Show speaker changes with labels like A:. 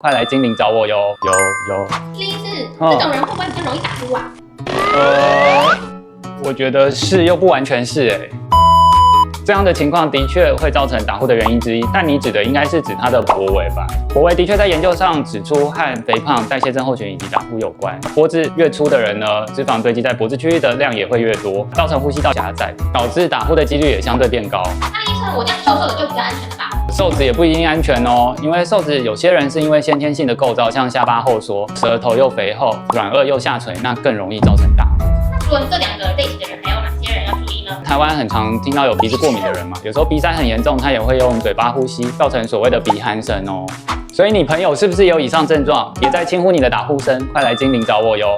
A: 快来精灵找我哟！有。
B: 第一是这种人会不会比较容易打呼啊？
A: 我觉得是又不完全是这样的情况的确会造成打呼的原因之一，但你指的应该是指它的脖围吧？脖围的确在研究上指出和肥胖、代谢症候群以及打呼有关。脖子越粗的人呢，脂肪堆积在脖子区域的量也会越多，造成呼吸道狭窄，导致打呼的几率也相对变高。
B: 那医生，我这样瘦瘦的就比较安全了吧？
A: 瘦子也不一定安全哦，因为瘦子有些人是因为先天性的构造，像下巴后缩、舌头又肥厚、软腭又下垂，那更容易造成打呼。
B: 那除了这两个类型的人，还有哪些人要注意呢？
A: 台湾很常听到有鼻子过敏的人嘛，有时候鼻塞很严重，他也会用嘴巴呼吸，造成所谓的鼻鼾声哦。所以你朋友是不是有以上症状，也在轻忽你的打呼声？快来精灵找我哟！